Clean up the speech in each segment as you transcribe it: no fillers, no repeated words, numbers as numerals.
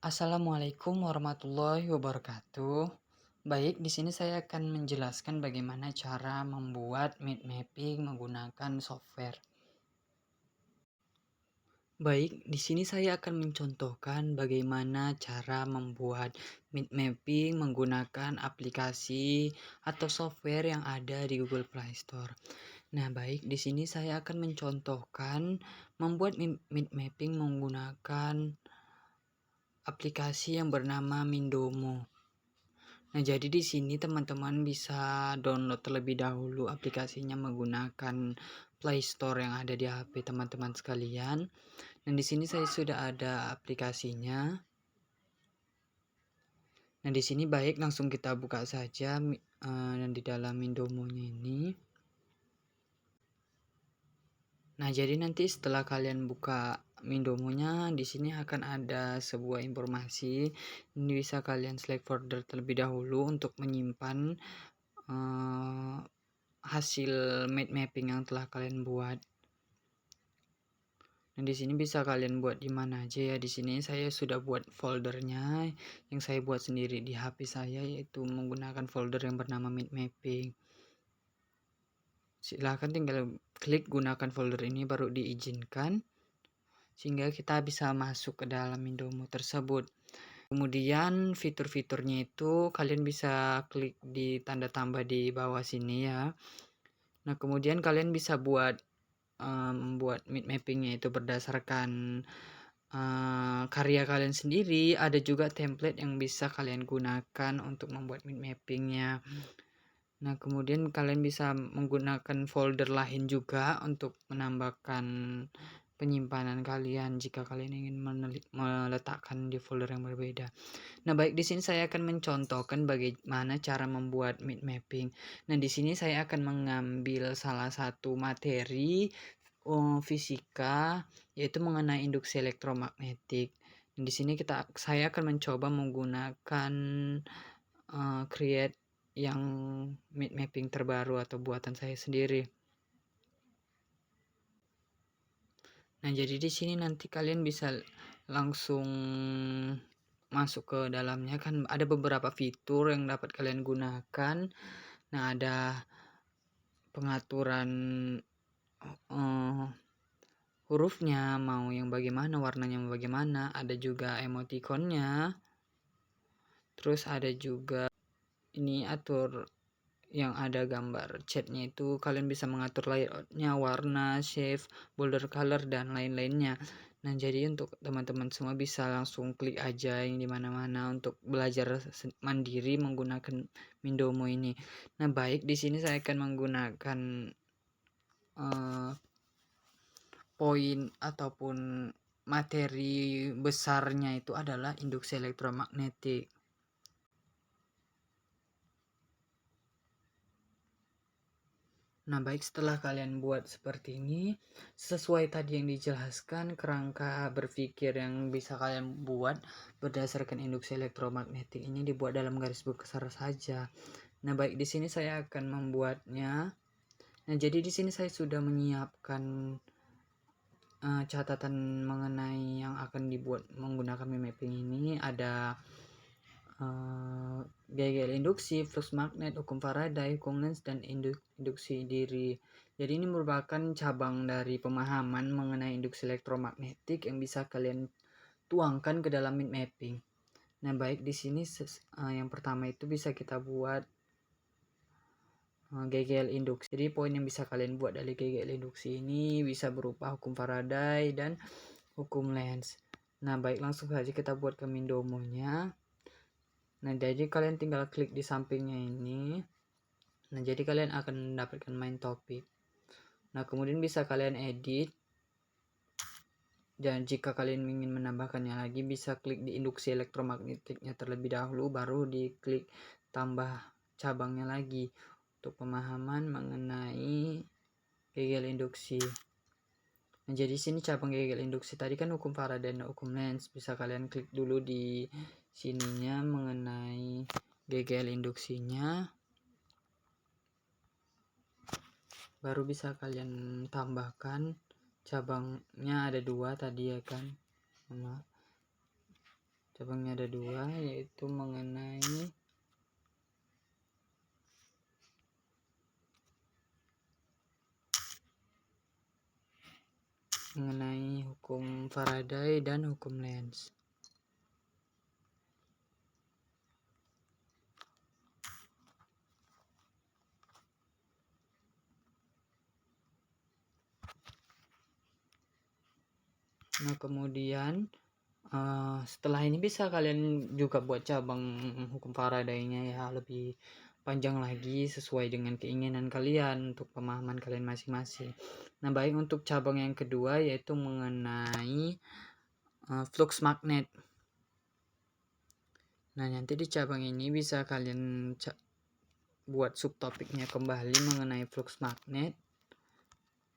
Assalamualaikum warahmatullahi wabarakatuh. Baik, di sini saya akan menjelaskan bagaimana cara membuat mind mapping menggunakan software. Baik, di sini saya akan mencontohkan bagaimana cara membuat mind mapping menggunakan aplikasi atau software yang ada di Google Play Store. Nah, baik, di sini saya akan mencontohkan membuat mind mapping menggunakan aplikasi yang bernama Mindomo. Nah, jadi di sini teman-teman bisa download terlebih dahulu aplikasinya menggunakan Play Store yang ada di HP teman-teman sekalian. Dan di sini saya sudah ada aplikasinya. Nah, di sini baik langsung kita buka saja dan di dalam Mindomo-nya ini. Nah, jadi nanti setelah kalian buka Mindomo-nya, di sini akan ada sebuah informasi. Ini bisa kalian select folder terlebih dahulu untuk menyimpan hasil mind mapping yang telah kalian buat. Nah, di sini bisa kalian buat di mana aja ya. Di sini saya sudah buat foldernya yang saya buat sendiri di HP saya, yaitu menggunakan folder yang bernama mind mapping. Silahkan tinggal klik gunakan folder ini baru diizinkan sehingga kita bisa masuk ke dalam Mindomo tersebut. Kemudian fitur-fiturnya itu kalian bisa klik di tanda tambah di bawah sini ya. Nah, kemudian kalian bisa buat membuat mind mappingnya itu berdasarkan karya kalian sendiri. Ada juga template yang bisa kalian gunakan untuk membuat mind mappingnya. Nah, kemudian kalian bisa menggunakan folder lain juga untuk menambahkan penyimpanan kalian jika kalian ingin meletakkan di folder yang berbeda. Nah, baik, di sini saya akan mencontohkan bagaimana cara membuat mind mapping. Nah, di sini saya akan mengambil salah satu materi fisika, yaitu mengenai induksi elektromagnetik. Di sini saya akan mencoba menggunakan create yang mind mapping terbaru atau buatan saya sendiri. Nah, jadi di sini nanti kalian bisa langsung masuk ke dalamnya, kan ada beberapa fitur yang dapat kalian gunakan. Nah, ada pengaturan hurufnya mau yang bagaimana, warnanya mau bagaimana, ada juga emoticonnya. Terus ada juga ini atur yang ada gambar chatnya, itu kalian bisa mengatur layoutnya, warna, shape, border color, dan lain-lainnya. Nah, jadi untuk teman-teman semua bisa langsung klik aja yang dimana-mana untuk belajar mandiri menggunakan Mindomo ini. Nah, baik, di sini saya akan menggunakan poin ataupun materi besarnya itu adalah induksi elektromagnetik. Nah, baik, setelah kalian buat seperti ini, sesuai tadi yang dijelaskan, kerangka berpikir yang bisa kalian buat berdasarkan induksi elektromagnetik ini dibuat dalam garis besar saja. Nah, baik, di sini saya akan membuatnya. Nah, jadi di sini saya sudah menyiapkan catatan mengenai yang akan dibuat menggunakan mind mapping ini. Ada gaya induksi, flux magnet, hukum Faraday, hukum Lenz, dan induksi diri. Jadi ini merupakan cabang dari pemahaman mengenai induksi elektromagnetik yang bisa kalian tuangkan ke dalam mind mapping. Nah, baik, di sini yang pertama itu bisa kita buat GGL induksi. Jadi poin yang bisa kalian buat dari GGL induksi ini bisa berupa hukum Faraday dan hukum Lenz. Nah, baik, langsung saja kita buat ke Mindomo-nya. Nah, jadi kalian tinggal klik di sampingnya ini. Nah, jadi kalian akan mendapatkan main topik. Nah, kemudian bisa kalian edit. Dan jika kalian ingin menambahkannya lagi, bisa klik di induksi elektromagnetiknya terlebih dahulu, baru diklik tambah cabangnya lagi untuk pemahaman mengenai GGL induksi. Nah, jadi sini cabang GGL induksi tadi kan hukum Faraday dan hukum Lenz. Bisa kalian klik dulu di sininya mengenai GGL induksinya. Baru bisa kalian tambahkan cabangnya, ada 2 tadi ya kan. Nah, Cabangnya ada 2, yaitu mengenai hukum Faraday dan hukum Lenz. Nah, kemudian setelah ini bisa kalian juga buat cabang hukum Faraday-nya ya, lebih panjang lagi sesuai dengan keinginan kalian untuk pemahaman kalian masing-masing. Nah, baik untuk cabang yang kedua yaitu mengenai flux magnet. Nah, nanti di cabang ini bisa kalian buat subtopiknya kembali mengenai flux magnet.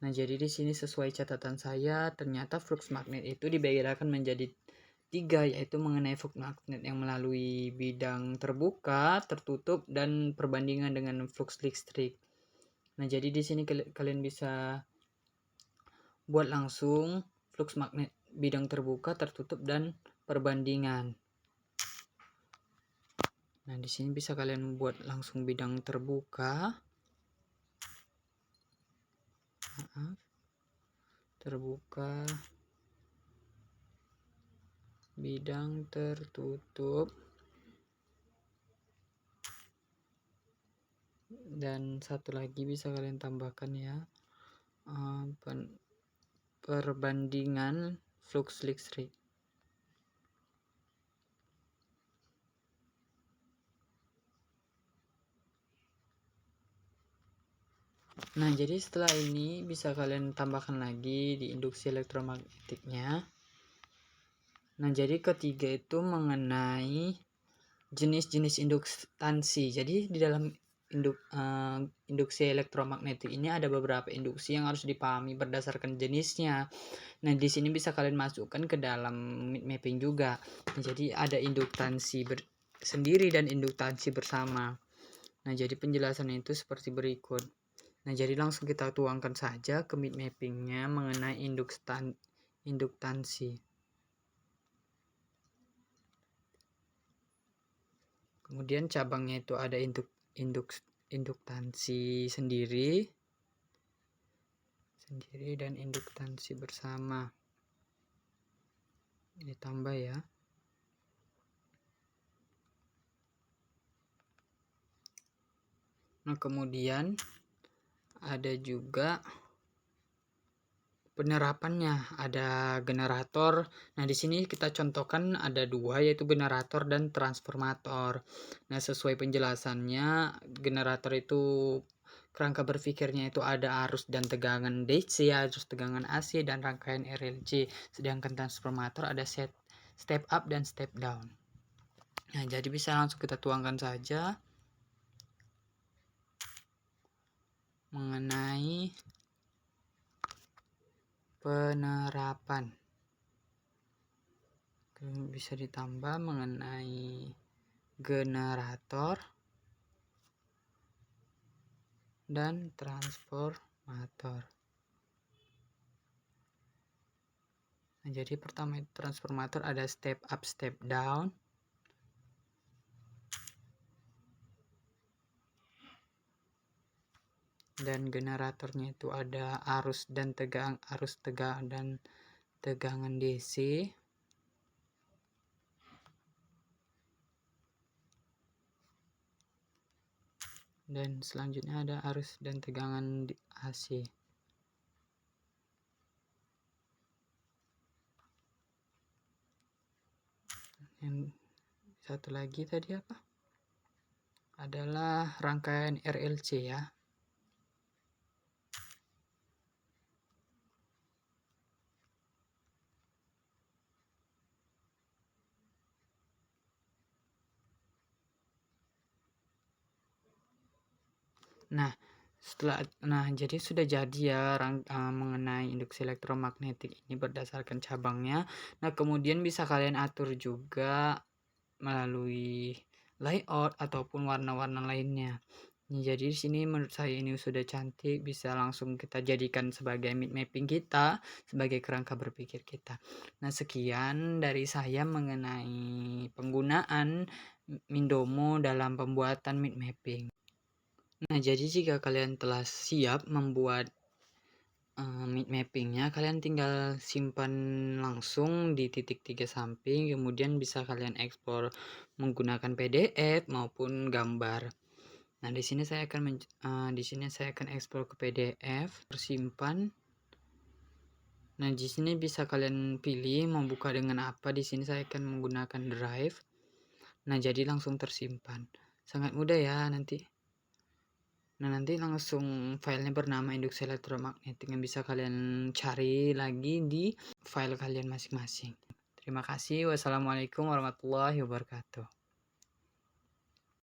Nah, jadi di sini sesuai catatan saya, ternyata flux magnet itu dibedakan menjadi 3, yaitu mengenai flux magnet yang melalui bidang terbuka, tertutup, dan perbandingan dengan flux listrik. Nah, jadi di sini kalian bisa buat langsung flux magnet bidang terbuka, tertutup, dan perbandingan. Nah, di sini bisa kalian buat langsung bidang terbuka. Bidang tertutup, dan satu lagi bisa kalian tambahkan ya, perbandingan flux listrik. Nah, jadi setelah ini bisa kalian tambahkan lagi di induksi elektromagnetiknya. Nah, jadi ketiga itu mengenai jenis-jenis induktansi. Jadi di dalam induksi elektromagnetik ini ada beberapa induksi yang harus dipahami berdasarkan jenisnya. Nah, di sini bisa kalian masukkan ke dalam mapping juga. Nah, jadi ada induktansi sendiri dan induktansi bersama. Nah, jadi penjelasannya itu seperti berikut. Nah, jadi langsung kita tuangkan saja ke mappingnya mengenai induktansi. Kemudian cabangnya itu ada induktansi sendiri dan induktansi bersama. Ditambah ya. Nah, kemudian ada juga penerapannya, ada generator. Nah, di sini kita contohkan ada 2, yaitu generator dan transformator. Nah, sesuai penjelasannya, generator itu kerangka berpikirnya itu ada arus dan tegangan DC, arus tegangan AC, dan rangkaian RLC. Sedangkan transformator ada step up dan step down. Nah, jadi bisa langsung kita tuangkan saja mengenai penerapan. Bisa ditambah mengenai generator dan transformator. Nah, jadi pertama itu transformator ada step up, step down. Dan generatornya itu ada arus tegangan DC. Dan selanjutnya ada arus dan tegangan AC. Yang satu lagi tadi apa? Adalah rangkaian RLC ya. Jadi sudah jadi ya mengenai induksi elektromagnetik ini berdasarkan cabangnya. Nah, kemudian bisa kalian atur juga melalui layout ataupun warna-warna lainnya. Jadi di sini menurut saya ini sudah cantik, bisa langsung kita jadikan sebagai mind mapping kita, sebagai kerangka berpikir kita. Nah, sekian dari saya mengenai penggunaan Mindomo dalam pembuatan mind mapping. Nah, jadi jika kalian telah siap membuat mind mapping-nya, kalian tinggal simpan langsung di titik 3 samping, kemudian bisa kalian ekspor menggunakan PDF maupun gambar. Nah, di sini saya akan ekspor ke PDF, tersimpan. Nah, di sini bisa kalian pilih mau buka dengan apa. Di sini saya akan menggunakan Drive. Nah, jadi langsung tersimpan. Sangat mudah ya nanti. Nah, nanti langsung filenya bernama induksi elektromagnetik yang bisa kalian cari lagi di file kalian masing-masing. Terima kasih. Wassalamualaikum warahmatullahi wabarakatuh.